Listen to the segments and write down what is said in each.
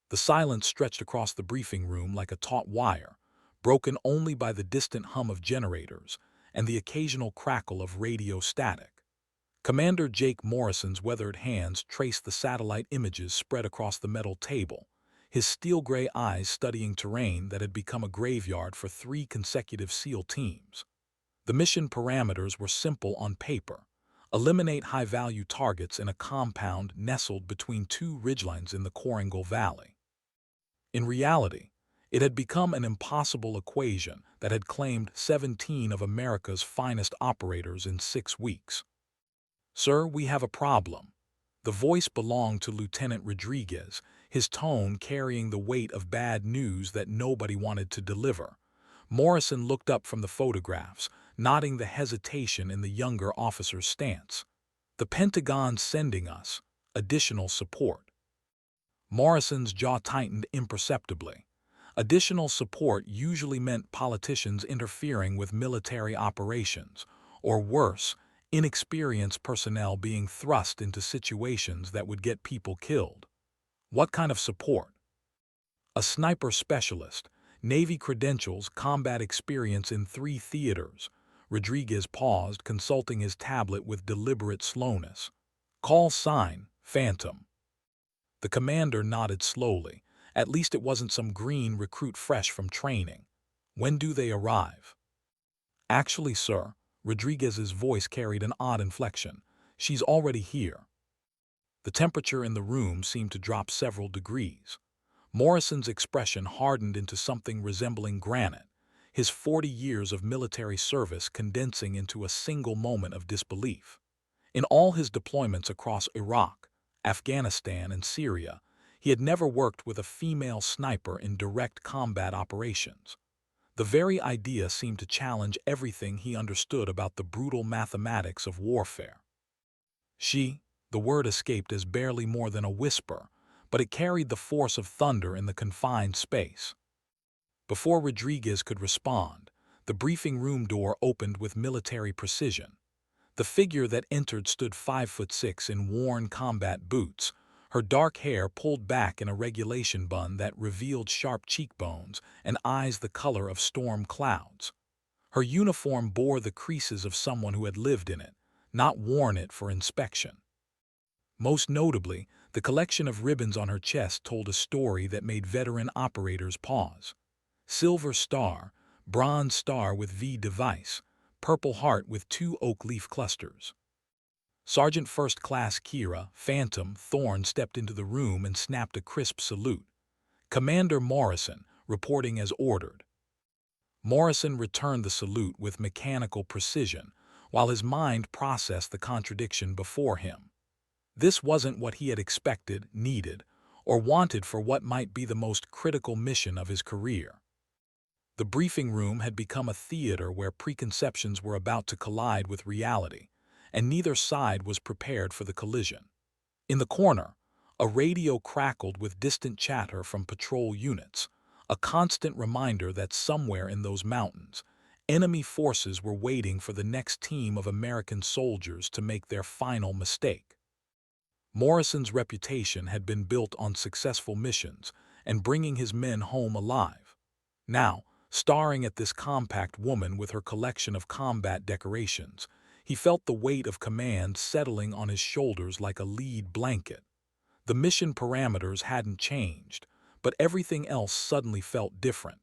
The silence stretched across the briefing room like a taut wire, broken only by the distant hum of generators and the occasional crackle of radio static. Commander Jake Morrison's weathered hands traced the satellite images spread across the metal table, his steel-gray eyes studying terrain that had become a graveyard for 3 consecutive SEAL teams. The mission parameters were simple on paper: eliminate high-value targets in a compound nestled between 2 ridgelines in the Korengal Valley. In reality, it had become an impossible equation that had claimed 17 of America's finest operators in 6 weeks. "Sir, we have a problem." The voice belonged to Lieutenant Rodriguez, his tone carrying the weight of bad news that nobody wanted to deliver. Morrison looked up from the photographs, nodding the hesitation in the younger officer's stance. "The Pentagon's sending us additional support." Morrison's jaw tightened imperceptibly. Additional support usually meant politicians interfering with military operations, or worse, inexperienced personnel being thrust into situations that would get people killed. What kind of support? A sniper specialist, Navy credentials, combat experience in 3 theaters. Rodriguez paused, consulting his tablet with deliberate slowness. "Call sign, Phantom." The commander nodded slowly. At least it wasn't some green recruit fresh from training. "When do they arrive?" "Actually, sir," Rodriguez's voice carried an odd inflection, "she's already here." The temperature in the room seemed to drop several degrees. Morrison's expression hardened into something resembling granite, his 40 years of military service condensing into a single moment of disbelief. In all his deployments across Iraq, Afghanistan, and Syria, he had never worked with a female sniper in direct combat operations. The very idea seemed to challenge everything he understood about the brutal mathematics of warfare. The word escaped as barely more than a whisper, but it carried the force of thunder in the confined space. Before Rodriguez could respond, the briefing room door opened with military precision. The figure that entered stood 5'6" in worn combat boots, her dark hair pulled back in a regulation bun that revealed sharp cheekbones and eyes the color of storm clouds. Her uniform bore the creases of someone who had lived in it, not worn it for inspection. Most notably, the collection of ribbons on her chest told a story that made veteran operators pause. Silver Star, Bronze Star with V device, Purple Heart with 2 oak leaf clusters. Sergeant First Class Kira Phantom Thorne stepped into the room and snapped a crisp salute. "Commander Morrison, reporting as ordered." Morrison returned the salute with mechanical precision, while his mind processed the contradiction before him. This wasn't what he had expected, needed, or wanted for what might be the most critical mission of his career. The briefing room had become a theater where preconceptions were about to collide with reality, and neither side was prepared for the collision. In the corner, a radio crackled with distant chatter from patrol units, a constant reminder that somewhere in those mountains, enemy forces were waiting for the next team of American soldiers to make their final mistake. Morrison's reputation had been built on successful missions and bringing his men home alive. Now, staring at this compact woman with her collection of combat decorations, he felt the weight of command settling on his shoulders like a lead blanket. The mission parameters hadn't changed, but everything else suddenly felt different.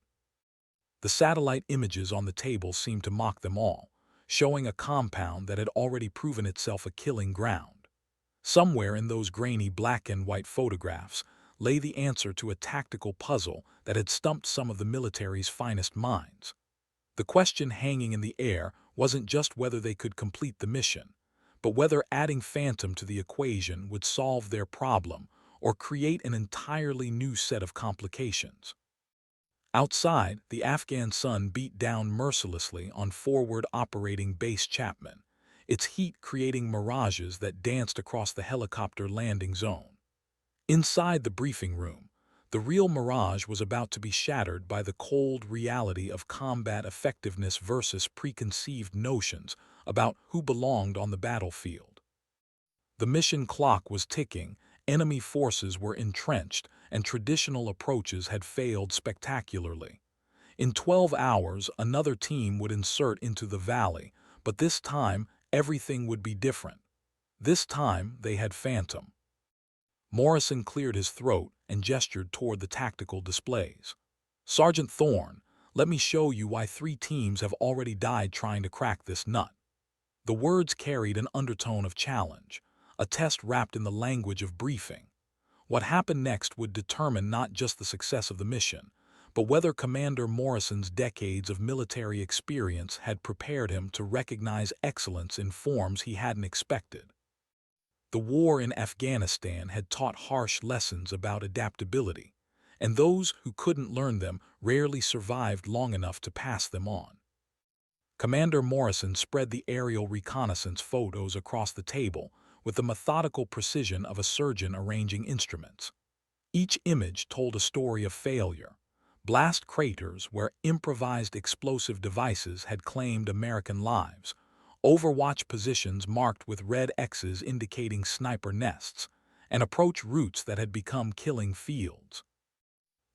The satellite images on the table seemed to mock them all, showing a compound that had already proven itself a killing ground. Somewhere in those grainy black and white photographs lay the answer to a tactical puzzle that had stumped some of the military's finest minds. The question hanging in the air wasn't just whether they could complete the mission, but whether adding Phantom to the equation would solve their problem or create an entirely new set of complications. Outside, the Afghan sun beat down mercilessly on forward operating base Chapman, its heat creating mirages that danced across the helicopter landing zone. Inside the briefing room, the real mirage was about to be shattered by the cold reality of combat effectiveness versus preconceived notions about who belonged on the battlefield. The mission clock was ticking, enemy forces were entrenched, and traditional approaches had failed spectacularly. In 12 hours, another team would insert into the valley, but this time, everything would be different. This time, they had Phantom. Morrison cleared his throat and gestured toward the tactical displays. Sergeant Thorne, let me show you why 3 teams have already died trying to crack this nut. The words carried an undertone of challenge, a test wrapped in the language of briefing. What happened next would determine not just the success of the mission, but whether Commander Morrison's decades of military experience had prepared him to recognize excellence in forms he hadn't expected. The war in Afghanistan had taught harsh lessons about adaptability, and those who couldn't learn them rarely survived long enough to pass them on. Commander Morrison spread the aerial reconnaissance photos across the table with the methodical precision of a surgeon arranging instruments. Each image told a story of failure: blast craters where improvised explosive devices had claimed American lives, Overwatch positions marked with red X's indicating sniper nests, and approach routes that had become killing fields.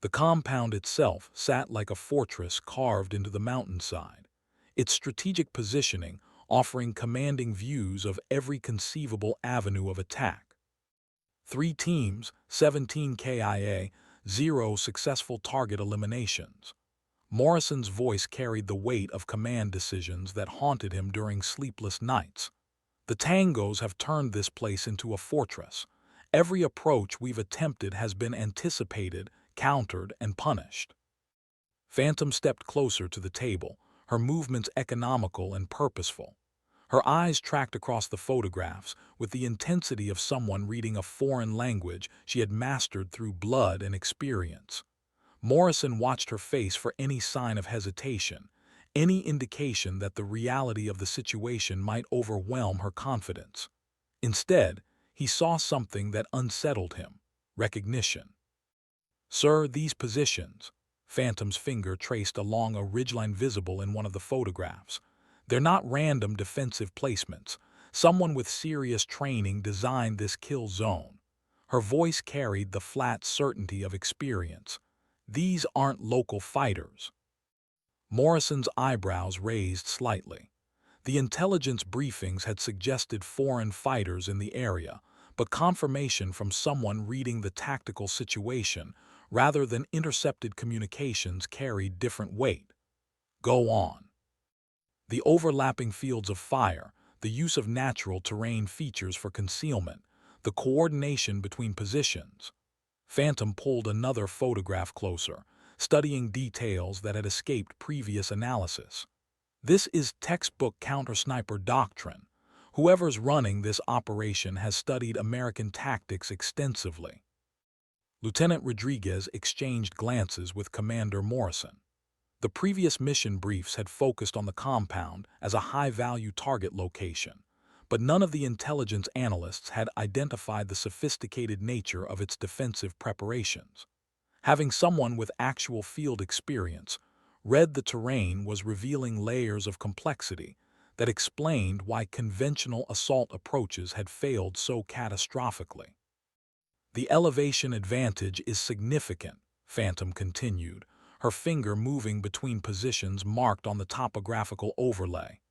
The compound itself sat like a fortress carved into the mountainside, its strategic positioning offering commanding views of every conceivable avenue of attack. 3 teams, 17 KIA, 0 successful target eliminations. Morrison's voice carried the weight of command decisions that haunted him during sleepless nights. The Tangos have turned this place into a fortress. Every approach we've attempted has been anticipated, countered, and punished. Phantom stepped closer to the table, her movements economical and purposeful. Her eyes tracked across the photographs with the intensity of someone reading a foreign language she had mastered through blood and experience. Morrison watched her face for any sign of hesitation, any indication that the reality of the situation might overwhelm her confidence. Instead, he saw something that unsettled him: recognition. "Sir, these positions," Phantom's finger traced along a ridgeline visible in one of the photographs. "They're not random defensive placements. Someone with serious training designed this kill zone." Her voice carried the flat certainty of experience. "These aren't local fighters." Morrison's eyebrows raised slightly. The intelligence briefings had suggested foreign fighters in the area, but confirmation from someone reading the tactical situation rather than intercepted communications carried different weight. "Go on." The overlapping fields of fire, the use of natural terrain features for concealment, the coordination between positions. Phantom pulled another photograph closer, studying details that had escaped previous analysis. "This is textbook counter-sniper doctrine. Whoever's running this operation has studied American tactics extensively." Lieutenant Rodriguez exchanged glances with Commander Morrison. The previous mission briefs had focused on the compound as a high-value target location, but none of the intelligence analysts had identified the sophisticated nature of its defensive preparations. Having someone with actual field experience read the terrain was revealing layers of complexity that explained why conventional assault approaches had failed so catastrophically. "The elevation advantage is significant," Phantom continued, her finger moving between positions marked on the topographical overlay.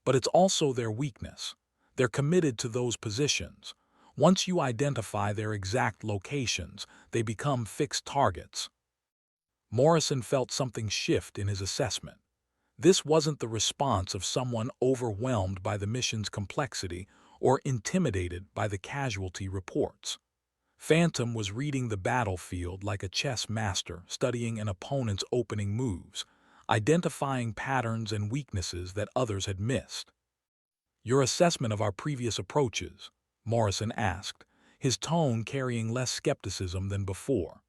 "But it's also their weakness. They're committed to those positions. Once you identify their exact locations, they become fixed targets." Morrison felt something shift in his assessment. This wasn't the response of someone overwhelmed by the mission's complexity or intimidated by the casualty reports. Phantom was reading the battlefield like a chess master studying an opponent's opening moves, identifying patterns and weaknesses that others had missed. "Your assessment of our previous approaches?" Morrison asked, his tone carrying less skepticism than before.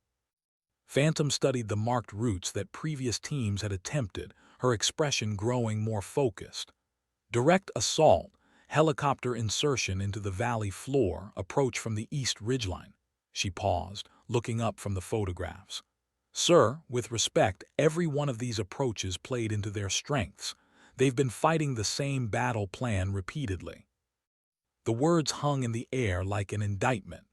Phantom studied the marked routes that previous teams had attempted, her expression growing more focused. "Direct assault, helicopter insertion into the valley floor, approach from the east ridgeline." She paused, looking up from the photographs. "Sir, with respect, every one of these approaches played into their strengths. They've been fighting the same battle plan repeatedly." The words hung in the air like an indictment.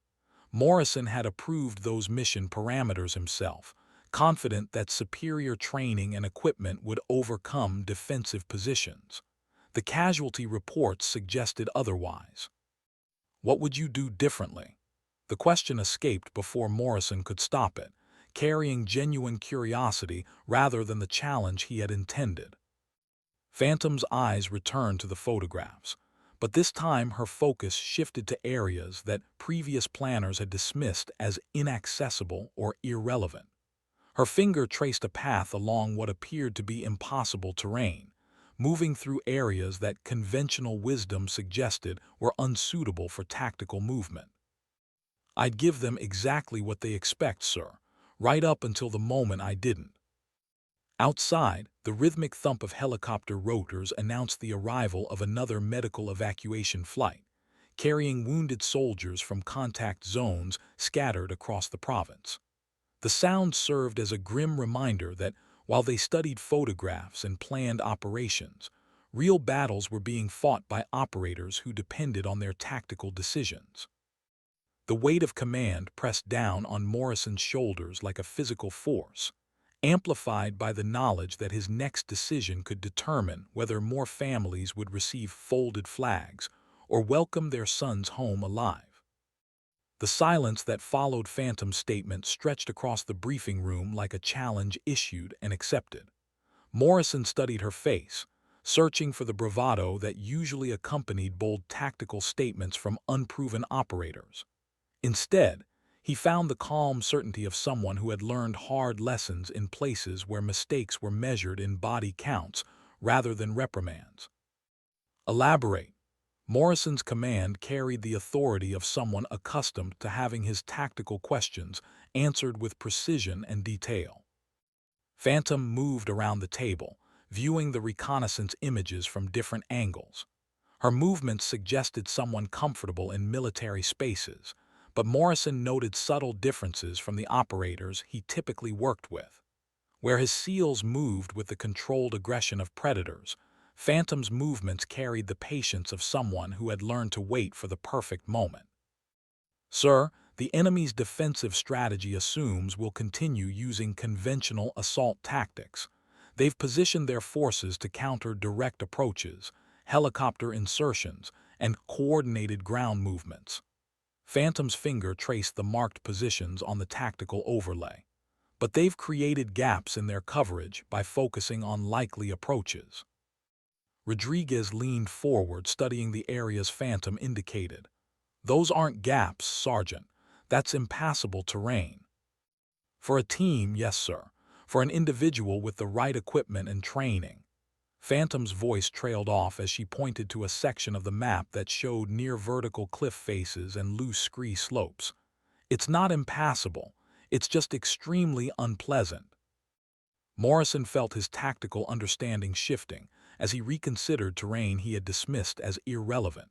Morrison had approved those mission parameters himself, confident that superior training and equipment would overcome defensive positions. The casualty reports suggested otherwise. What would you do differently? The question escaped before Morrison could stop it, carrying genuine curiosity rather than the challenge he had intended. Phantom's eyes returned to the photographs, but this time her focus shifted to areas that previous planners had dismissed as inaccessible or irrelevant. Her finger traced a path along what appeared to be impossible terrain, moving through areas that conventional wisdom suggested were unsuitable for tactical movement. I'd give them exactly what they expect, sir, right up until the moment I didn't. Outside, the rhythmic thump of helicopter rotors announced the arrival of another medical evacuation flight, carrying wounded soldiers from contact zones scattered across the province. The sound served as a grim reminder that, while they studied photographs and planned operations, real battles were being fought by operators who depended on their tactical decisions. The weight of command pressed down on Morrison's shoulders like a physical force, amplified by the knowledge that his next decision could determine whether more families would receive folded flags or welcome their sons home alive. The silence that followed Phantom's statement stretched across the briefing room like a challenge issued and accepted. Morrison studied her face, searching for the bravado that usually accompanied bold tactical statements from unproven operators. Instead, he found the calm certainty of someone who had learned hard lessons in places where mistakes were measured in body counts rather than reprimands. Elaborate. Morrison's command carried the authority of someone accustomed to having his tactical questions answered with precision and detail. Phantom moved around the table, viewing the reconnaissance images from different angles. Her movements suggested someone comfortable in military spaces, but Morrison noted subtle differences from the operators he typically worked with. Where his SEALs moved with the controlled aggression of predators, Phantom's movements carried the patience of someone who had learned to wait for the perfect moment. Sir, the enemy's defensive strategy assumes we'll continue using conventional assault tactics. They've positioned their forces to counter direct approaches, helicopter insertions, and coordinated ground movements. Phantom's finger traced the marked positions on the tactical overlay, but they've created gaps in their coverage by focusing on likely approaches. Rodriguez leaned forward, studying the areas Phantom indicated. Those aren't gaps, Sergeant. That's impassable terrain. For a team, yes, sir. For an individual with the right equipment and training. Phantom's voice trailed off as she pointed to a section of the map that showed near vertical cliff faces and loose scree slopes. It's not impassable, it's just extremely unpleasant. Morrison felt his tactical understanding shifting as he reconsidered terrain he had dismissed as irrelevant.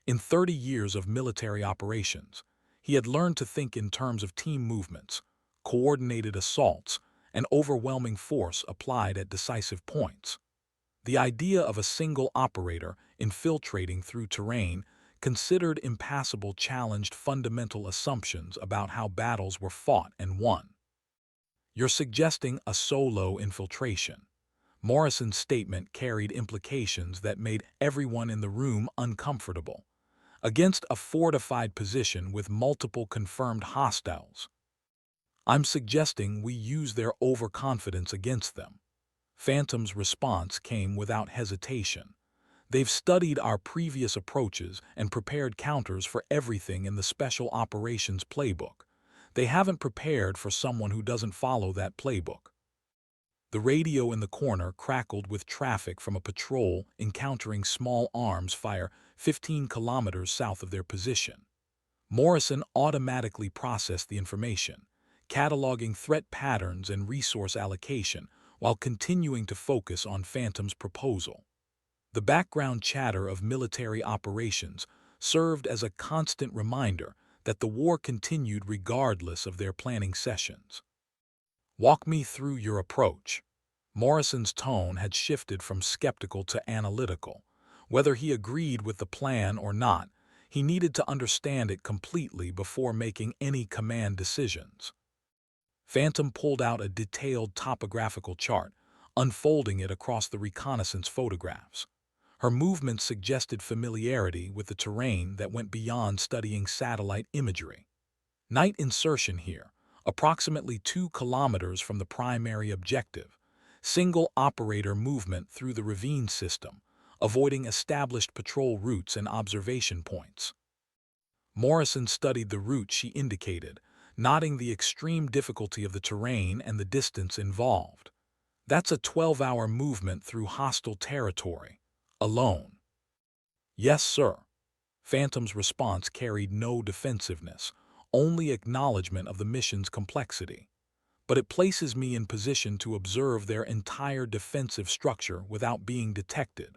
In 30 years of military operations, he had learned to think in terms of team movements, coordinated assaults, and overwhelming force applied at decisive points. The idea of a single operator infiltrating through terrain considered impassable challenged fundamental assumptions about how battles were fought and won. You're suggesting a solo infiltration. Morrison's statement carried implications that made everyone in the room uncomfortable. Against a fortified position with multiple confirmed hostiles. I'm suggesting we use their overconfidence against them. Phantom's response came without hesitation. They've studied our previous approaches and prepared counters for everything in the Special Operations Playbook. They haven't prepared for someone who doesn't follow that playbook. The radio in the corner crackled with traffic from a patrol encountering small arms fire 15 kilometers south of their position. Morrison automatically processed the information, cataloging threat patterns and resource allocation while continuing to focus on Phantom's proposal. The background chatter of military operations served as a constant reminder that the war continued regardless of their planning sessions. Walk me through your approach. Morrison's tone had shifted from skeptical to analytical. Whether he agreed with the plan or not, He needed to understand it completely before making any command decisions. Phantom pulled out a detailed topographical chart, unfolding it across the reconnaissance photographs. Her movements suggested familiarity with the terrain that went beyond studying satellite imagery. Night insertion here, approximately 2 kilometers from the primary objective. Single operator movement through the ravine system, avoiding established patrol routes and observation points. Morrison studied the route she indicated, noting the extreme difficulty of the terrain and the distance involved. That's a 12-hour movement through hostile territory, alone. Yes, sir. Phantom's response carried no defensiveness, only acknowledgement of the mission's complexity. But it places me in position to observe their entire defensive structure without being detected.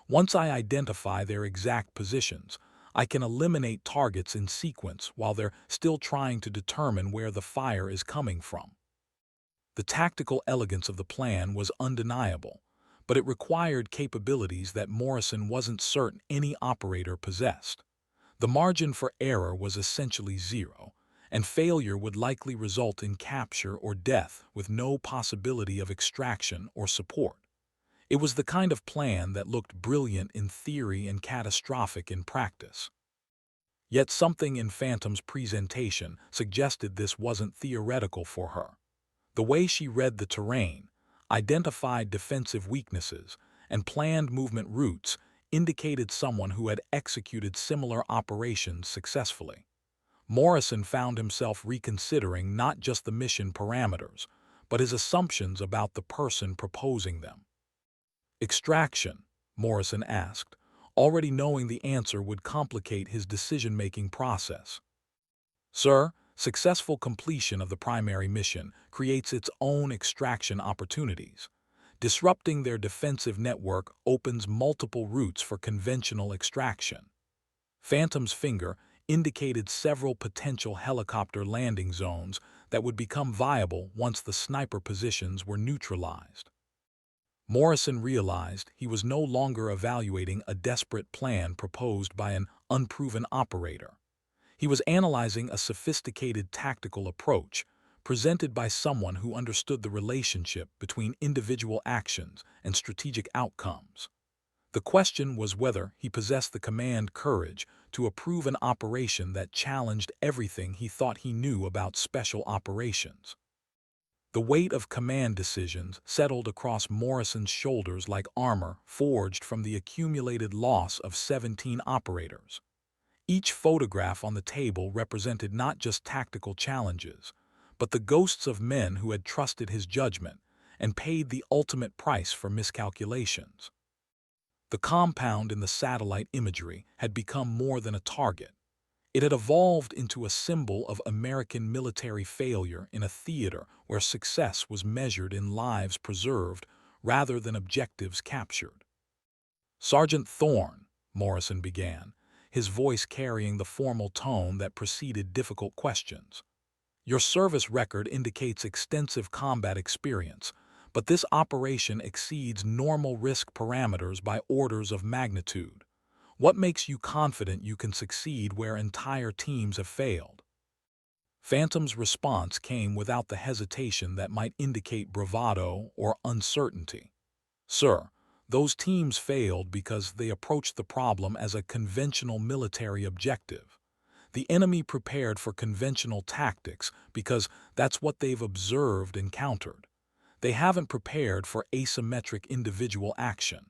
Once I identify their exact positions, I can eliminate targets in sequence while they're still trying to determine where the fire is coming from. The tactical elegance of the plan was undeniable, but it required capabilities that Morrison wasn't certain any operator possessed. The margin for error was essentially zero, and failure would likely result in capture or death with no possibility of extraction or support. It was the kind of plan that looked brilliant in theory and catastrophic in practice. Yet something in Phantom's presentation suggested this wasn't theoretical for her. The way she read the terrain, identified defensive weaknesses, and planned movement routes indicated someone who had executed similar operations successfully. Morrison found himself reconsidering not just the mission parameters, but his assumptions about the person proposing them. Extraction, Morrison asked, already knowing the answer would complicate his decision-making process. Sir, successful completion of the primary mission creates its own extraction opportunities. Disrupting their defensive network opens multiple routes for conventional extraction. Phantom's finger indicated several potential helicopter landing zones that would become viable once the sniper positions were neutralized. Morrison realized he was no longer evaluating a desperate plan proposed by an unproven operator. He was analyzing a sophisticated tactical approach presented by someone who understood the relationship between individual actions and strategic outcomes. The question was whether he possessed the command courage to approve an operation that challenged everything he thought he knew about special operations. The weight of command decisions settled across Morrison's shoulders like armor forged from the accumulated loss of 17 operators. Each photograph on the table represented not just tactical challenges, but the ghosts of men who had trusted his judgment and paid the ultimate price for miscalculations. The compound in the satellite imagery had become more than a target. It had evolved into a symbol of American military failure in a theater where success was measured in lives preserved rather than objectives captured. Sergeant Thorne, Morrison began, his voice carrying the formal tone that preceded difficult questions. Your service record indicates extensive combat experience, but this operation exceeds normal risk parameters by orders of magnitude. What makes you confident you can succeed where entire teams have failed? Phantom's response came without the hesitation that might indicate bravado or uncertainty. Sir, those teams failed because they approached the problem as a conventional military objective. The enemy prepared for conventional tactics because that's what they've observed and countered. They haven't prepared for asymmetric individual action.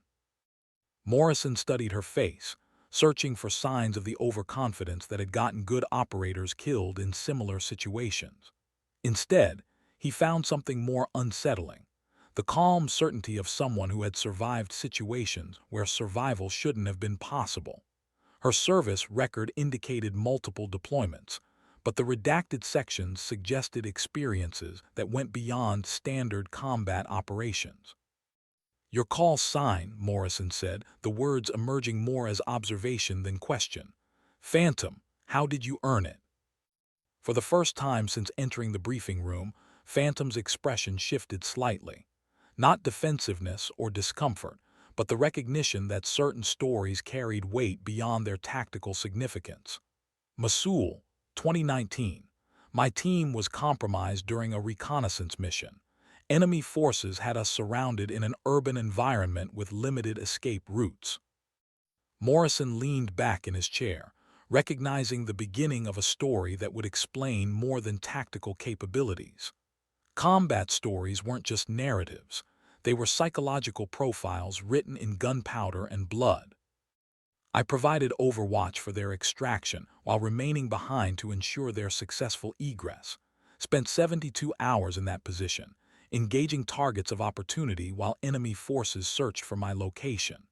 Morrison studied her face, searching for signs of the overconfidence that had gotten good operators killed in similar situations. Instead, he found something more unsettling, the calm certainty of someone who had survived situations where survival shouldn't have been possible. Her service record indicated multiple deployments, but the redacted sections suggested experiences that went beyond standard combat operations. Your call sign, Morrison said, the words emerging more as observation than question. Phantom, how did you earn it? For the first time since entering the briefing room, Phantom's expression shifted slightly. Not defensiveness or discomfort, but the recognition that certain stories carried weight beyond their tactical significance. Mosul, 2019. My team was compromised during a reconnaissance mission. Enemy forces had us surrounded in an urban environment with limited escape routes. Morrison leaned back in his chair, recognizing the beginning of a story that would explain more than tactical capabilities. Combat stories weren't just narratives, they were psychological profiles written in gunpowder and blood. I provided overwatch for their extraction while remaining behind to ensure their successful egress. Spent 72 hours in that position, engaging targets of opportunity while enemy forces searched for my location.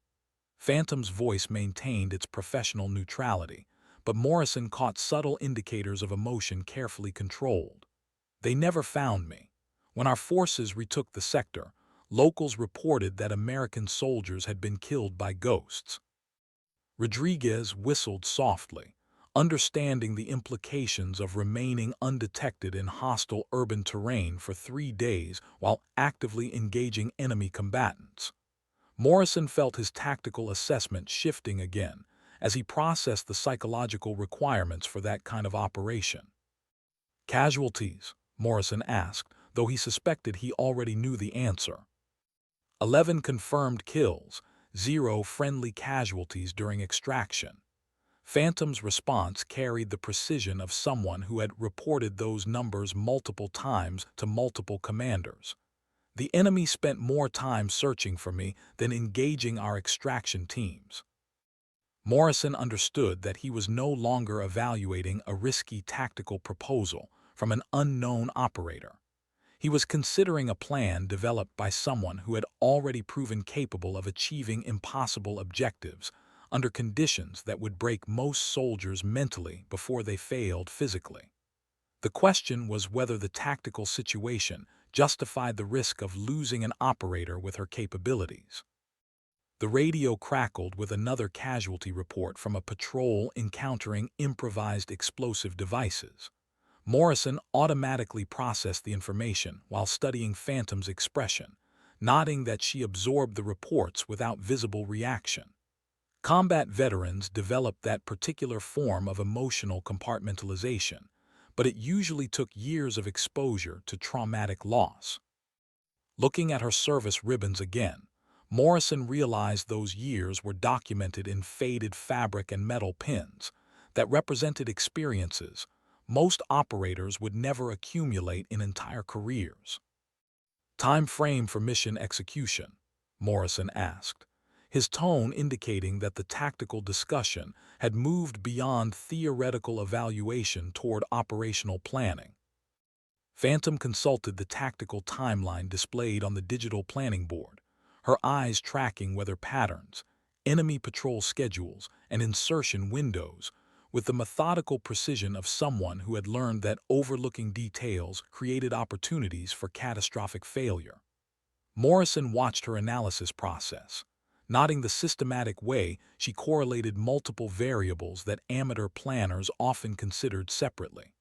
Phantom's voice maintained its professional neutrality, but Morrison caught subtle indicators of emotion carefully controlled. They never found me. When our forces retook the sector, locals reported that American soldiers had been killed by ghosts. Rodriguez whistled softly, understanding the implications of remaining undetected in hostile urban terrain for 3 days while actively engaging enemy combatants. Morrison felt his tactical assessment shifting again as he processed the psychological requirements for that kind of operation. Casualties? Morrison asked, though he suspected he already knew the answer. 11 confirmed kills, 0 friendly casualties during extraction. Phantom's response carried the precision of someone who had reported those numbers multiple times to multiple commanders. The enemy spent more time searching for me than engaging our extraction teams. Morrison understood that he was no longer evaluating a risky tactical proposal from an unknown operator. He was considering a plan developed by someone who had already proven capable of achieving impossible objectives under conditions that would break most soldiers mentally before they failed physically. The question was whether the tactical situation justified the risk of losing an operator with her capabilities. The radio crackled with another casualty report from a patrol encountering improvised explosive devices. Morrison automatically processed the information while studying Phantom's expression, nodding that she absorbed the reports without visible reaction. Combat veterans developed that particular form of emotional compartmentalization, but it usually took years of exposure to traumatic loss. Looking at her service ribbons again, Morrison realized those years were documented in faded fabric and metal pins that represented experiences most operators would never accumulate in entire careers. Time frame for mission execution? Morrison asked, his tone indicating that the tactical discussion had moved beyond theoretical evaluation toward operational planning. Phantom consulted the tactical timeline displayed on the digital planning board, her eyes tracking weather patterns, enemy patrol schedules, and insertion windows, with the methodical precision of someone who had learned that overlooking details created opportunities for catastrophic failure. Morrison watched her analysis process, noting the systematic way she correlated multiple variables that amateur planners often considered separately.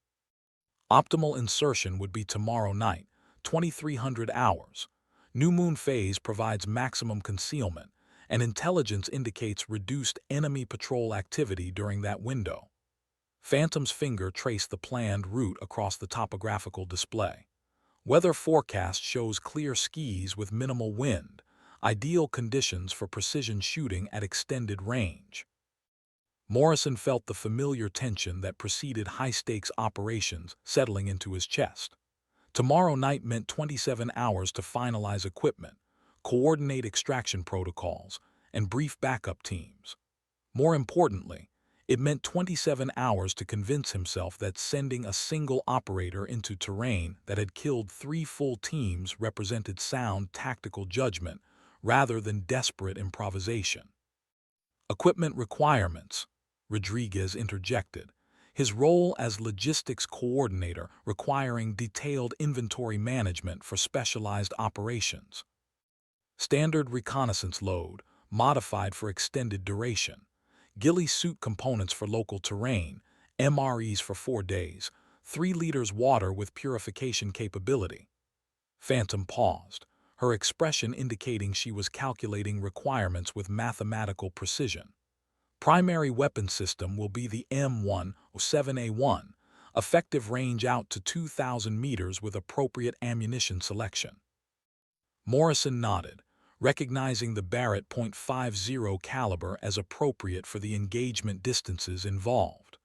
Optimal insertion would be tomorrow night, 2300 hours. New moon phase provides maximum concealment, and intelligence indicates reduced enemy patrol activity during that window. Phantom's finger traced the planned route across the topographical display. Weather forecast shows clear skies with minimal wind, ideal conditions for precision shooting at extended range. Morrison felt the familiar tension that preceded high-stakes operations settling into his chest. Tomorrow night meant 27 hours to finalize equipment, coordinate extraction protocols, and brief backup teams. More importantly, it meant 27 hours to convince himself that sending a single operator into terrain that had killed 3 full teams represented sound tactical judgment rather than desperate improvisation. Equipment requirements, Rodriguez interjected, his role as logistics coordinator requiring detailed inventory management for specialized operations. Standard reconnaissance load, modified for extended duration. Ghillie suit components for local terrain, MREs for 4 days, 3 liters water with purification capability. Phantom paused, her expression indicating she was calculating requirements with mathematical precision. Primary weapon system will be the M107A1, effective range out to 2,000 meters with appropriate ammunition selection. Morrison nodded, recognizing the Barrett .50 caliber as appropriate for the engagement distances involved.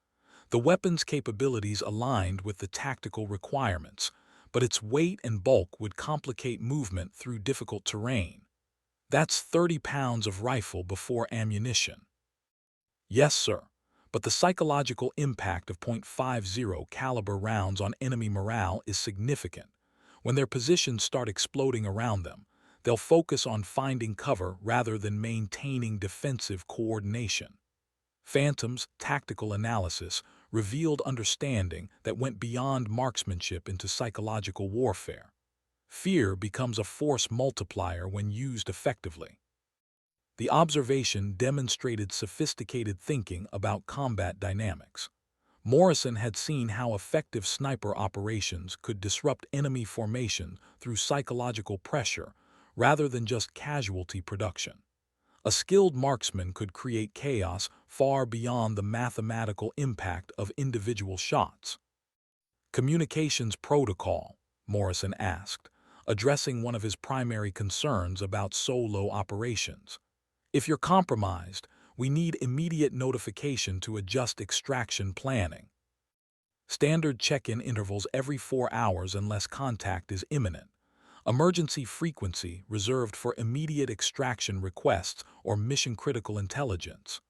The weapon's capabilities aligned with the tactical requirements, but its weight and bulk would complicate movement through difficult terrain. That's 30 pounds of rifle before ammunition. Yes, sir, but the psychological impact of .50 caliber rounds on enemy morale is significant. When their positions start exploding around them, they'll focus on finding cover rather than maintaining defensive coordination. Phantom's tactical analysis revealed understanding that went beyond marksmanship into psychological warfare. Fear becomes a force multiplier when used effectively. The observation demonstrated sophisticated thinking about combat dynamics. Morrison had seen how effective sniper operations could disrupt enemy formation through psychological pressure rather than just casualty production. A skilled marksman could create chaos far beyond the mathematical impact of individual shots. Communications protocol, Morrison asked, addressing one of his primary concerns about solo operations. If you're compromised, we need immediate notification to adjust extraction planning. Standard check-in intervals every 4 hours unless contact is imminent. Emergency frequency reserved for immediate extraction requests or mission-critical intelligence.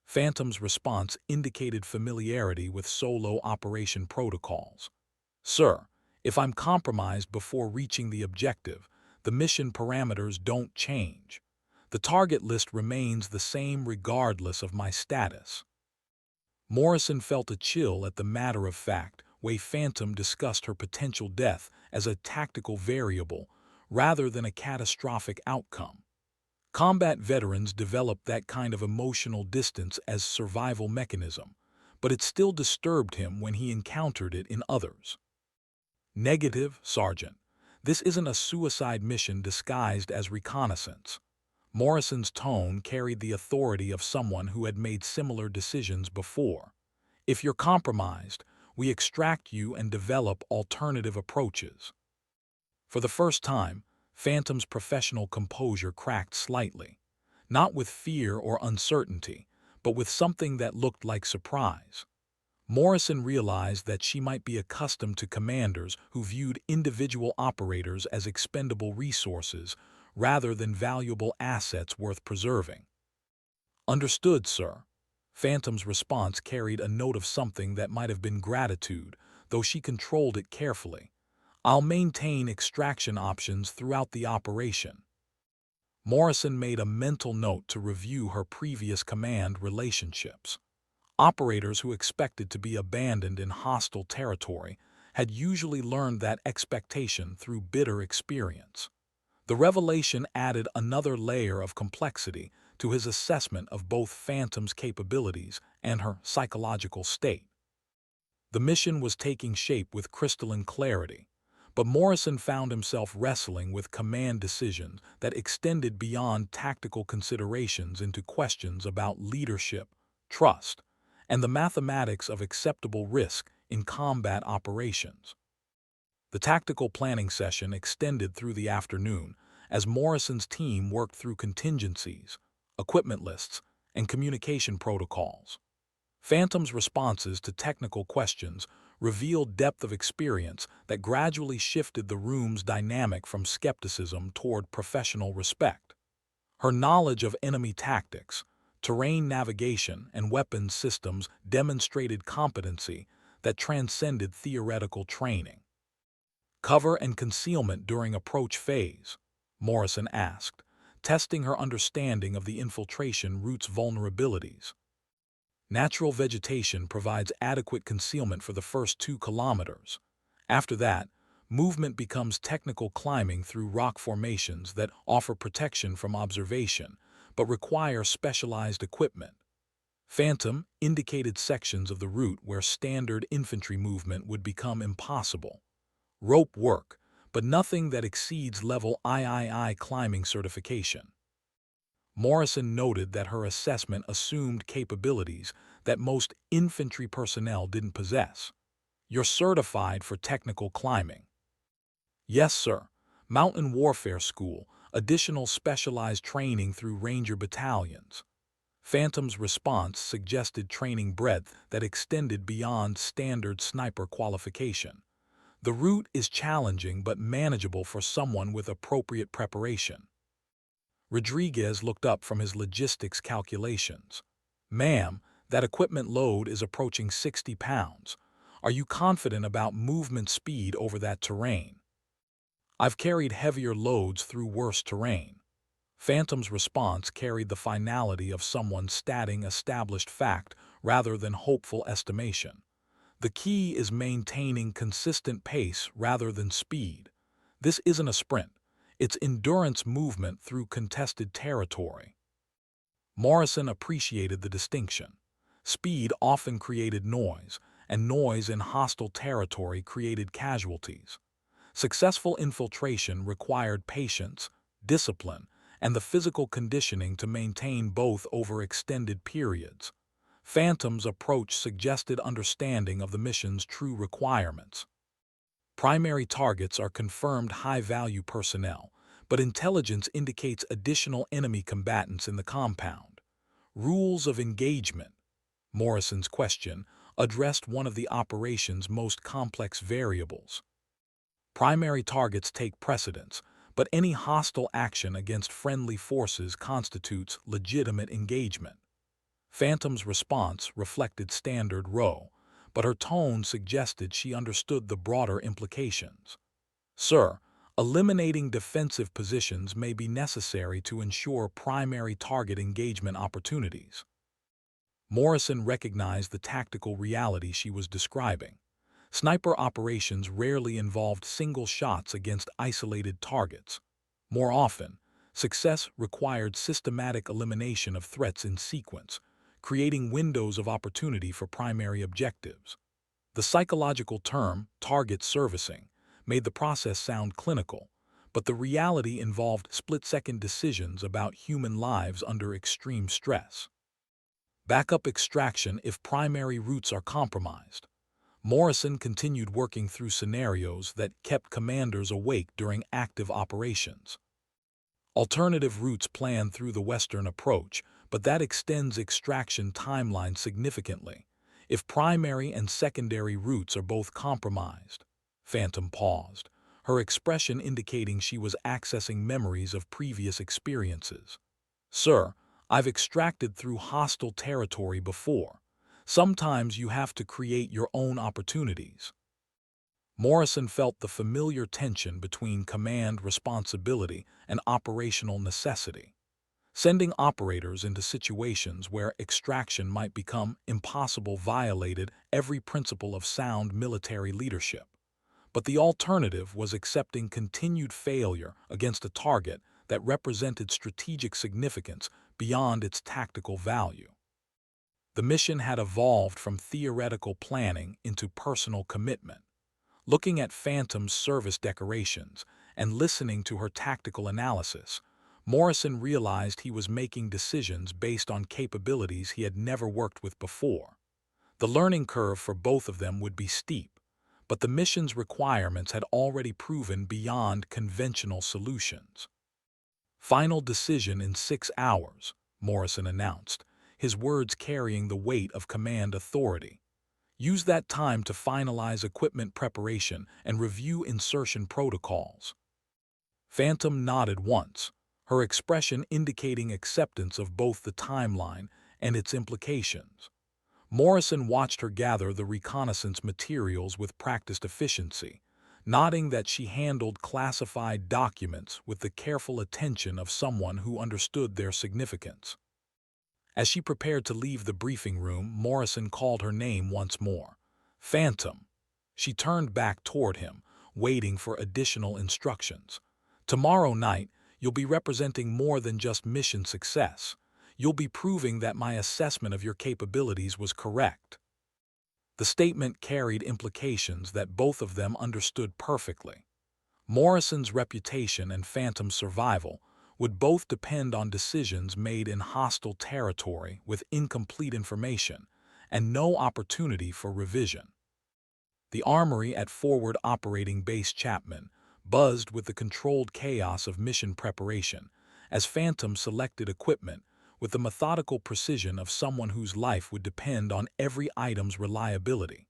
Phantom's response indicated familiarity with solo operation protocols. Sir, if I'm compromised before reaching the objective, the mission parameters don't change. The target list remains the same regardless of my status. Morrison felt a chill at the matter-of-fact way Phantom discussed her potential death as a tactical variable rather than a catastrophic outcome. Combat veterans develop that kind of emotional distance as survival mechanism, but it still disturbed him when he encountered it in others. Negative, Sergeant. This isn't a suicide mission disguised as reconnaissance. Morrison's tone carried the authority of someone who had made similar decisions before. If you're compromised, we extract you and develop alternative approaches. For the first time, Phantom's professional composure cracked slightly, not with fear or uncertainty, but with something that looked like surprise. Morrison realized that she might be accustomed to commanders who viewed individual operators as expendable resources rather than valuable assets worth preserving. Understood, sir. Phantom's response carried a note of something that might have been gratitude, though she controlled it carefully. I'll maintain extraction options throughout the operation. Morrison made a mental note to review her previous command relationships. Operators who expected to be abandoned in hostile territory had usually learned that expectation through bitter experience. The revelation added another layer of complexity to his assessment of both Phantom's capabilities and her psychological state. The mission was taking shape with crystalline clarity, but Morrison found himself wrestling with command decisions that extended beyond tactical considerations into questions about leadership, trust, and the mathematics of acceptable risk in combat operations. The tactical planning session extended through the afternoon as Morrison's team worked through contingencies, equipment lists, and communication protocols. Phantom's responses to technical questions revealed depth of experience that gradually shifted the room's dynamic from skepticism toward professional respect. Her knowledge of enemy tactics, terrain navigation, and weapons systems demonstrated competency that transcended theoretical training. Cover and concealment during approach phase, Morrison asked, testing her understanding of the infiltration route's vulnerabilities. Natural vegetation provides adequate concealment for the first 2 kilometers. After that, movement becomes technical climbing through rock formations that offer protection from observation, but require specialized equipment. Phantom indicated sections of the route where standard infantry movement would become impossible. Rope work, but nothing that exceeds level III climbing certification. Morrison noted that her assessment assumed capabilities that most infantry personnel didn't possess. "You're certified for technical climbing." "Yes, sir. Mountain Warfare School, additional specialized training through Ranger battalions." Phantom's response suggested training breadth that extended beyond standard sniper qualification. "The route is challenging but manageable for someone with appropriate preparation." Rodriguez looked up from his logistics calculations. "Ma'am, that equipment load is approaching 60 pounds. Are you confident about movement speed over that terrain?" "I've carried heavier loads through worse terrain." Phantom's response carried the finality of someone stating established fact rather than hopeful estimation. "The key is maintaining consistent pace rather than speed. This isn't a sprint. It's endurance movement through contested territory." Morrison appreciated the distinction. Speed often created noise, and noise in hostile territory created casualties. Successful infiltration required patience, discipline, and the physical conditioning to maintain both over extended periods. Phantom's approach suggested understanding of the mission's true requirements. Primary targets are confirmed high-value personnel, but intelligence indicates additional enemy combatants in the compound. Rules of engagement. Morrison's question addressed one of the operation's most complex variables. Primary targets take precedence, but any hostile action against friendly forces constitutes legitimate engagement. Phantom's response reflected standard row, but her tone suggested she understood the broader implications. "Sir, eliminating defensive positions may be necessary to ensure primary target engagement opportunities." Morrison recognized the tactical reality she was describing. Sniper operations rarely involved single shots against isolated targets. More often, success required systematic elimination of threats in sequence, creating windows of opportunity for primary objectives. The psychological term, target servicing, made the process sound clinical, but the reality involved split-second decisions about human lives under extreme stress. Backup extraction if primary routes are compromised. Morrison continued working through scenarios that kept commanders awake during active operations. Alternative routes planned through the Western approach, but that extends extraction timelines significantly. If primary and secondary routes are both compromised. Phantom paused, her expression indicating she was accessing memories of previous experiences. "Sir, I've extracted through hostile territory before. Sometimes you have to create your own opportunities." Morrison felt the familiar tension between command responsibility and operational necessity. Sending operators into situations where extraction might become impossible violated every principle of sound military leadership. But the alternative was accepting continued failure against a target that represented strategic significance beyond its tactical value. The mission had evolved from theoretical planning into personal commitment. Looking at Phantom's service decorations and listening to her tactical analysis, Morrison realized he was making decisions based on capabilities he had never worked with before. The learning curve for both of them would be steep, but the mission's requirements had already proven beyond conventional solutions. "Final decision in 6 hours," Morrison announced, his words carrying the weight of command authority. "Use that time to finalize equipment preparation and review insertion protocols." Phantom nodded once, her expression indicating acceptance of both the timeline and its implications. Morrison watched her gather the reconnaissance materials with practiced efficiency, nodding that she handled classified documents with the careful attention of someone who understood their significance. As she prepared to leave the briefing room, Morrison called her name once more. "Phantom." She turned back toward him, waiting for additional instructions. "Tomorrow night, you'll be representing more than just mission success. You'll be proving that my assessment of your capabilities was correct." The statement carried implications that both of them understood perfectly. Morrison's reputation and Phantom's survival would both depend on decisions made in hostile territory with incomplete information and no opportunity for revision. The armory at Forward Operating Base Chapman buzzed with the controlled chaos of mission preparation as Phantom selected equipment with the methodical precision of someone whose life would depend on every item's reliability.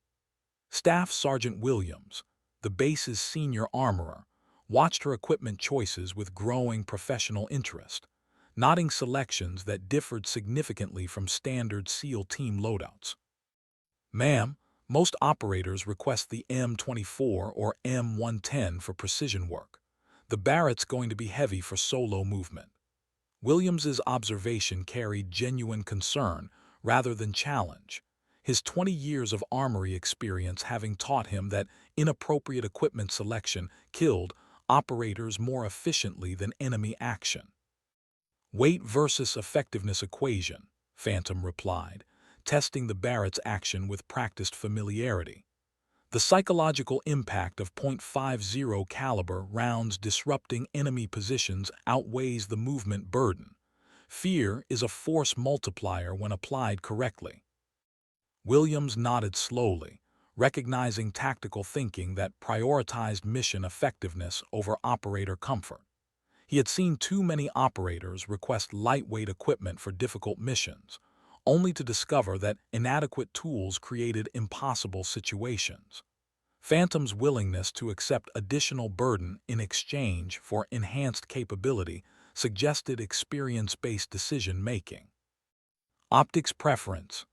Staff Sergeant Williams, the base's senior armorer, watched her equipment choices with growing professional interest, noting selections that differed significantly from standard SEAL team loadouts. "Ma'am, most operators request the M24 or M110 for precision work. The Barrett's going to be heavy for solo movement." Williams's observation carried genuine concern rather than challenge, his 20 years of armory experience having taught him that inappropriate equipment selection killed operators more efficiently than enemy action. "Weight versus effectiveness equation," Phantom replied, testing the Barrett's action with practiced familiarity. "The psychological impact of .50 caliber rounds disrupting enemy positions outweighs the movement burden. Fear is a force multiplier when applied correctly." Williams nodded slowly, recognizing tactical thinking that prioritized mission effectiveness over operator comfort. He had seen too many operators request lightweight equipment for difficult missions, only to discover that inadequate tools created impossible situations. Phantom's willingness to accept additional burden in exchange for enhanced capability suggested experience-based decision-making. Optics preference.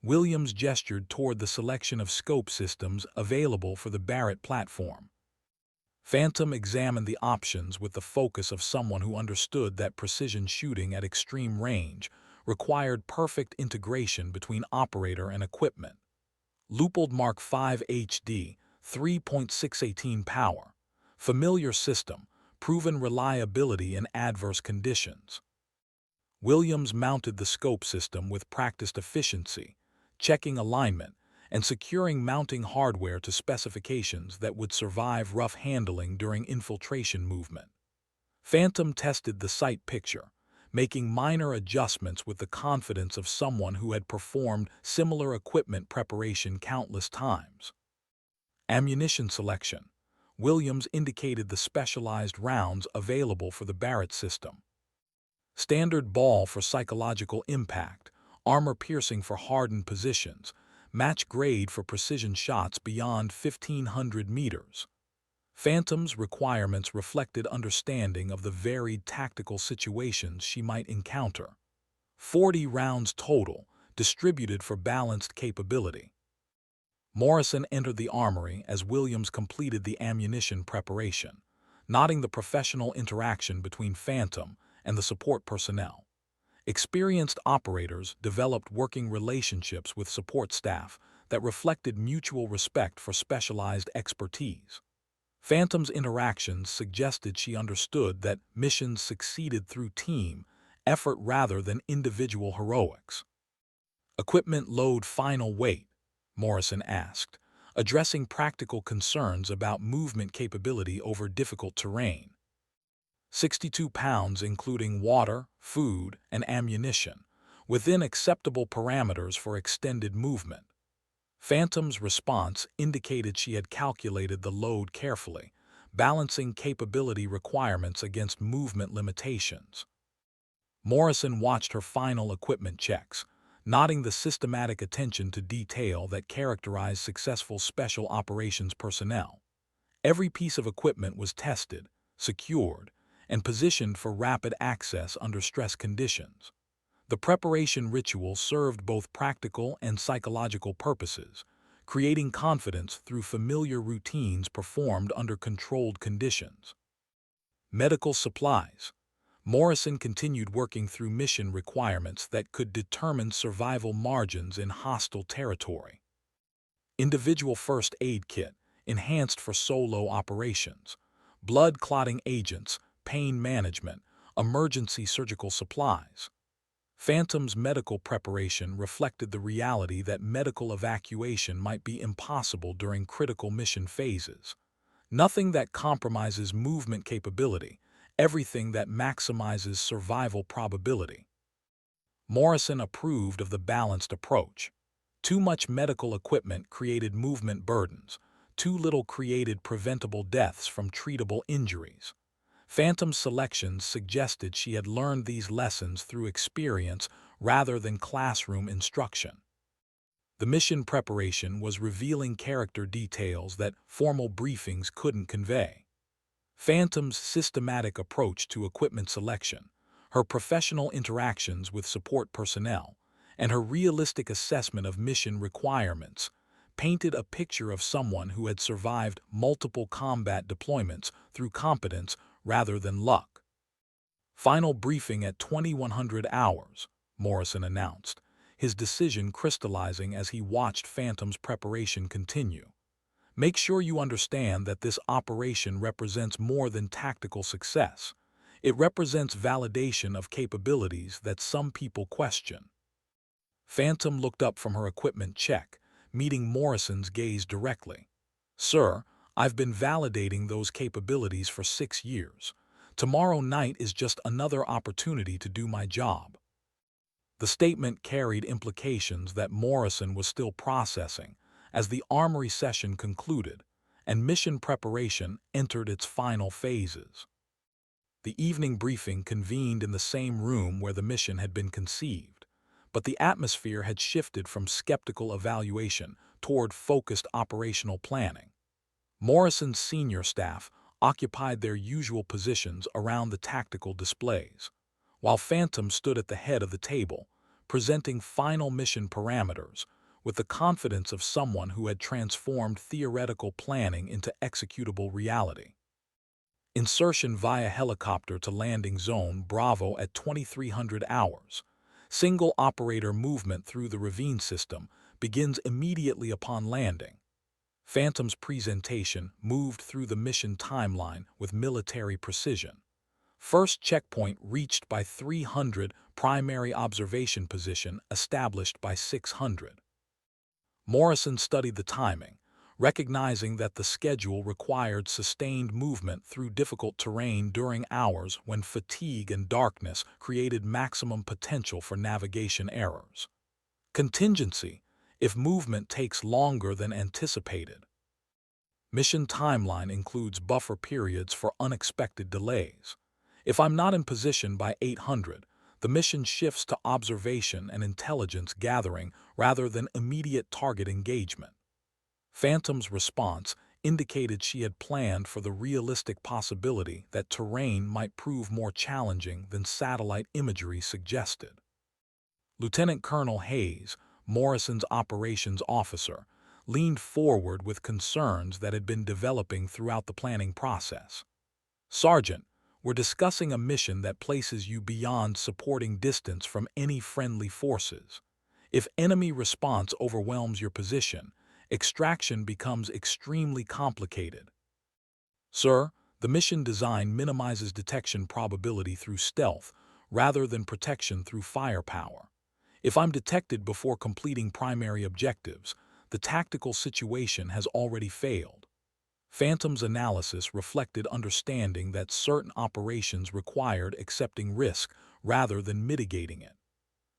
Williams gestured toward the selection of scope systems available for the Barrett platform. Phantom examined the options with the focus of someone who understood that precision shooting at extreme range required perfect integration between operator and equipment. Leupold Mark V HD, 3.618 power. Familiar system, proven reliability in adverse conditions. Williams mounted the scope system with practiced efficiency, checking alignment and securing mounting hardware to specifications that would survive rough handling during infiltration movement. Phantom tested the sight picture, making minor adjustments with the confidence of someone who had performed similar equipment preparation countless times. Ammunition selection. Williams indicated the specialized rounds available for the Barrett system. Standard ball for psychological impact, armor piercing for hardened positions, match grade for precision shots beyond 1,500 meters. Phantom's requirements reflected understanding of the varied tactical situations she might encounter. 40 rounds total, distributed for balanced capability. Morrison entered the armory as Williams completed the ammunition preparation, noting the professional interaction between Phantom and the support personnel. Experienced operators developed working relationships with support staff that reflected mutual respect for specialized expertise. Phantom's interactions suggested she understood that missions succeeded through team effort rather than individual heroics. "Equipment load final weight?" Morrison asked, addressing practical concerns about movement capability over difficult terrain. 62 pounds including water, food, and ammunition, within acceptable parameters for extended movement. Phantom's response indicated she had calculated the load carefully, balancing capability requirements against movement limitations. Morrison watched her final equipment checks, nodding the systematic attention to detail that characterized successful special operations personnel. Every piece of equipment was tested, secured, and positioned for rapid access under stress conditions. The preparation ritual served both practical and psychological purposes, creating confidence through familiar routines performed under controlled conditions. Medical supplies. Morrison continued working through mission requirements that could determine survival margins in hostile territory. Individual first aid kit, enhanced for solo operations. Blood clotting agents, pain management, emergency surgical supplies. Phantom's medical preparation reflected the reality that medical evacuation might be impossible during critical mission phases. Nothing that compromises movement capability, everything that maximizes survival probability. Morrison approved of the balanced approach. Too much medical equipment created movement burdens. Too little created preventable deaths from treatable injuries. Phantom's selections suggested she had learned these lessons through experience rather than classroom instruction. The mission preparation was revealing character details that formal briefings couldn't convey. Phantom's systematic approach to equipment selection, her professional interactions with support personnel, and her realistic assessment of mission requirements painted a picture of someone who had survived multiple combat deployments through competence rather than luck. Final briefing at 2100 hours, Morrison announced, his decision crystallizing as he watched Phantom's preparation continue. Make sure you understand that this operation represents more than tactical success. It represents validation of capabilities that some people question. Phantom looked up from her equipment check, meeting Morrison's gaze directly. Sir, I've been validating those capabilities for 6 years. Tomorrow night is just another opportunity to do my job. The statement carried implications that Morrison was still processing as the armory session concluded and mission preparation entered its final phases. The evening briefing convened in the same room where the mission had been conceived, but the atmosphere had shifted from skeptical evaluation toward focused operational planning. Morrison's senior staff occupied their usual positions around the tactical displays, while Phantom stood at the head of the table, presenting final mission parameters with the confidence of someone who had transformed theoretical planning into executable reality. Insertion via helicopter to landing zone Bravo at 2300 hours. Single operator movement through the ravine system begins immediately upon landing. Phantom's presentation moved through the mission timeline with military precision. First checkpoint reached by 300, primary observation position established by 600. Morrison studied the timing, recognizing that the schedule required sustained movement through difficult terrain during hours when fatigue and darkness created maximum potential for navigation errors. Contingency, if movement takes longer than anticipated. Mission timeline includes buffer periods for unexpected delays. If I'm not in position by 800, the mission shifts to observation and intelligence gathering rather than immediate target engagement. Phantom's response indicated she had planned for the realistic possibility that terrain might prove more challenging than satellite imagery suggested. Lieutenant Colonel Hayes, Morrison's operations officer, leaned forward with concerns that had been developing throughout the planning process. Sergeant, we're discussing a mission that places you beyond supporting distance from any friendly forces. If enemy response overwhelms your position, extraction becomes extremely complicated. Sir, the mission design minimizes detection probability through stealth rather than protection through firepower. If I'm detected before completing primary objectives, the tactical situation has already failed. Phantom's analysis reflected understanding that certain operations required accepting risk rather than mitigating it.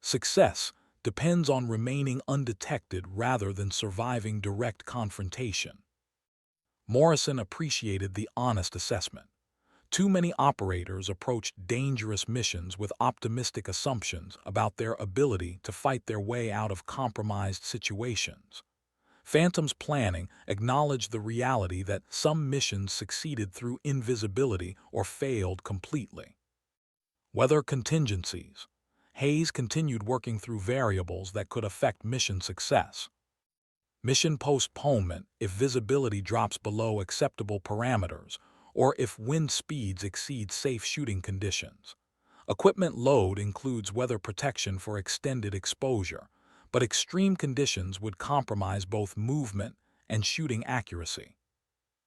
Success depends on remaining undetected rather than surviving direct confrontation. Morrison appreciated the honest assessment. Too many operators approached dangerous missions with optimistic assumptions about their ability to fight their way out of compromised situations. Phantom's planning acknowledged the reality that some missions succeeded through invisibility or failed completely. Weather contingencies. Hayes continued working through variables that could affect mission success. Mission postponement if visibility drops below acceptable parameters or if wind speeds exceed safe shooting conditions. Equipment load includes weather protection for extended exposure, but extreme conditions would compromise both movement and shooting accuracy.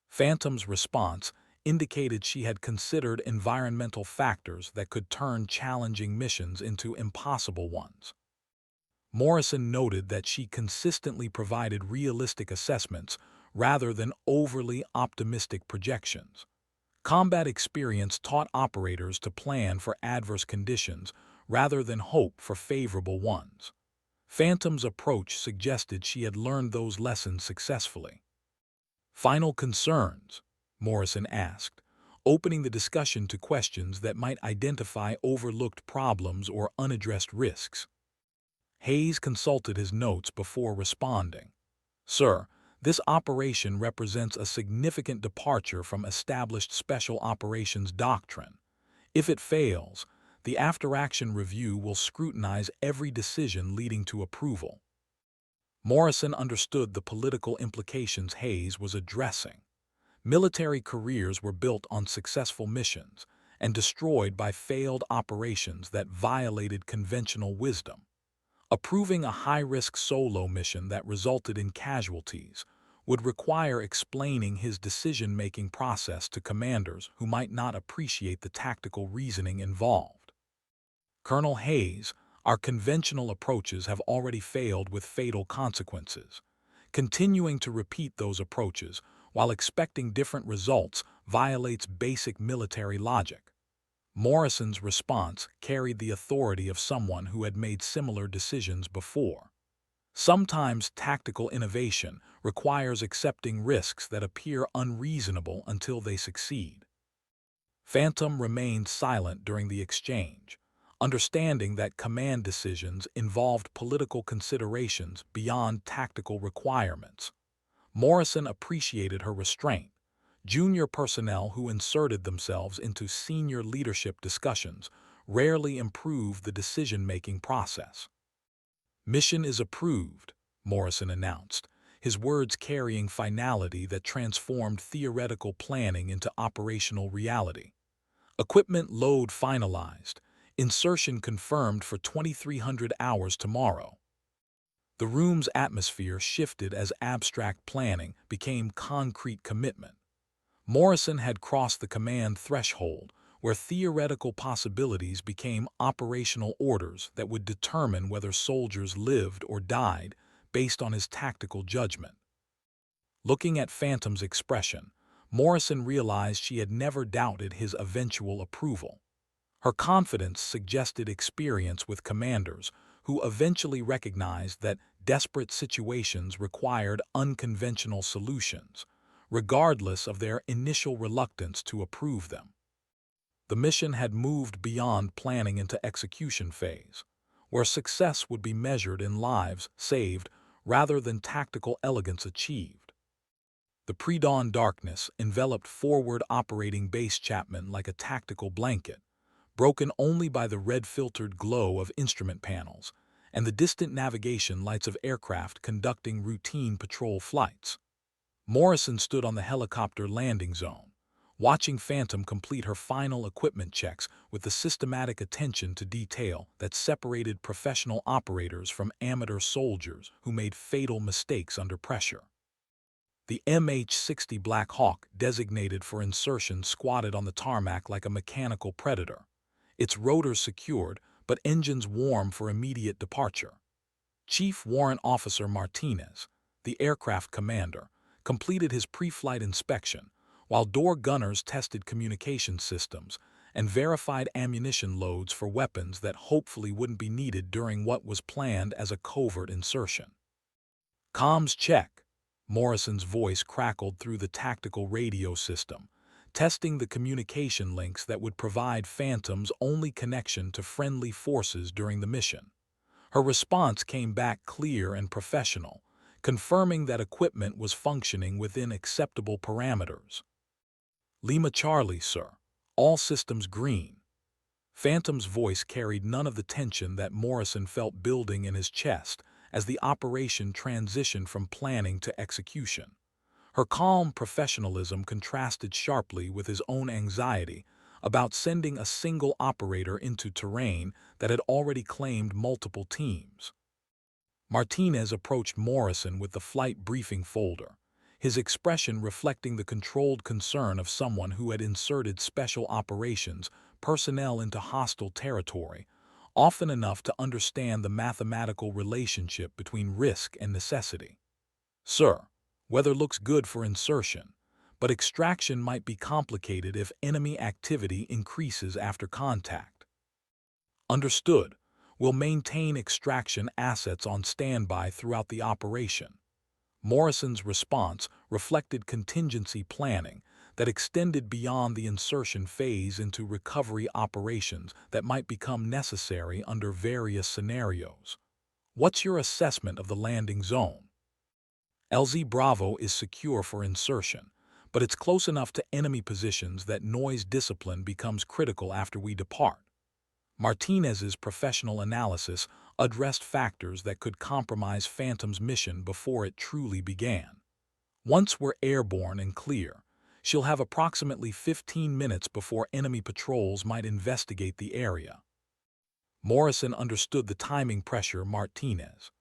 Phantom's response indicated she had considered environmental factors that could turn challenging missions into impossible ones. Morrison noted that she consistently provided realistic assessments rather than overly optimistic projections. Combat experience taught operators to plan for adverse conditions rather than hope for favorable ones. Phantom's approach suggested she had learned those lessons successfully. Final concerns? Morrison asked, opening the discussion to questions that might identify overlooked problems or unaddressed risks. Hayes consulted his notes before responding. Sir, this operation represents a significant departure from established special operations doctrine. If it fails, the after-action review will scrutinize every decision leading to approval. Morrison understood the political implications Hayes was addressing. Military careers were built on successful missions and destroyed by failed operations that violated conventional wisdom. Approving a high-risk solo mission that resulted in casualties would require explaining his decision-making process to commanders who might not appreciate the tactical reasoning involved. Colonel Hayes, our conventional approaches have already failed with fatal consequences. Continuing to repeat those approaches while expecting different results violates basic military logic. Morrison's response carried the authority of someone who had made similar decisions before. Sometimes tactical innovation requires accepting risks that appear unreasonable until they succeed. Phantom remained silent during the exchange, understanding that command decisions involved political considerations beyond tactical requirements. Morrison appreciated her restraint. Junior personnel who inserted themselves into senior leadership discussions rarely improve the decision-making process. Mission is approved, Morrison announced, his words carrying finality that transformed theoretical planning into operational reality. Equipment load finalized, insertion confirmed for 2,300 hours tomorrow. The room's atmosphere shifted as abstract planning became concrete commitment. Morrison had crossed the command threshold, where theoretical possibilities became operational orders that would determine whether soldiers lived or died based on his tactical judgment. Looking at Phantom's expression, Morrison realized she had never doubted his eventual approval. Her confidence suggested experience with commanders who eventually recognized that desperate situations required unconventional solutions, regardless of their initial reluctance to approve them. The mission had moved beyond planning into execution phase, where success would be measured in lives saved rather than tactical elegance achieved. The pre-dawn darkness enveloped forward operating base Chapman like a tactical blanket, broken only by the red-filtered glow of instrument panels and the distant navigation lights of aircraft conducting routine patrol flights. Morrison stood on the helicopter landing zone, watching Phantom complete her final equipment checks with the systematic attention to detail that separated professional operators from amateur soldiers who made fatal mistakes under pressure. The MH-60 Black Hawk, designated for insertion, squatted on the tarmac like a mechanical predator, its rotors secured but engines warm for immediate departure. Chief Warrant Officer Martinez, the aircraft commander, completed his pre-flight inspection, while door gunners tested communication systems and verified ammunition loads for weapons that hopefully wouldn't be needed during what was planned as a covert insertion. Comms check. Morrison's voice crackled through the tactical radio system, testing the communication links that would provide Phantom's only connection to friendly forces during the mission. Her response came back clear and professional, confirming that equipment was functioning within acceptable parameters. Lima Charlie, sir. All systems green. Phantom's voice carried none of the tension that Morrison felt building in his chest as the operation transitioned from planning to execution. Her calm professionalism contrasted sharply with his own anxiety about sending a single operator into terrain that had already claimed multiple teams. Martinez approached Morrison with the flight briefing folder, his expression reflecting the controlled concern of someone who had inserted special operations personnel into hostile territory, often enough to understand the mathematical relationship between risk and necessity. Sir, Weather looks good for insertion, but extraction might be complicated if enemy activity increases after contact. Understood. We'll maintain extraction assets on standby throughout the operation. Morrison's response reflected contingency planning that extended beyond the insertion phase into recovery operations that might become necessary under various scenarios. What's your assessment of the landing zone? LZ Bravo is secure for insertion, but it's close enough to enemy positions that noise discipline becomes critical after we depart. Martinez's professional analysis addressed factors that could compromise Phantom's mission before it truly began. Once we're airborne and clear, she'll have approximately 15 minutes before enemy patrols might investigate the area. Morrison understood the timing pressure Martinez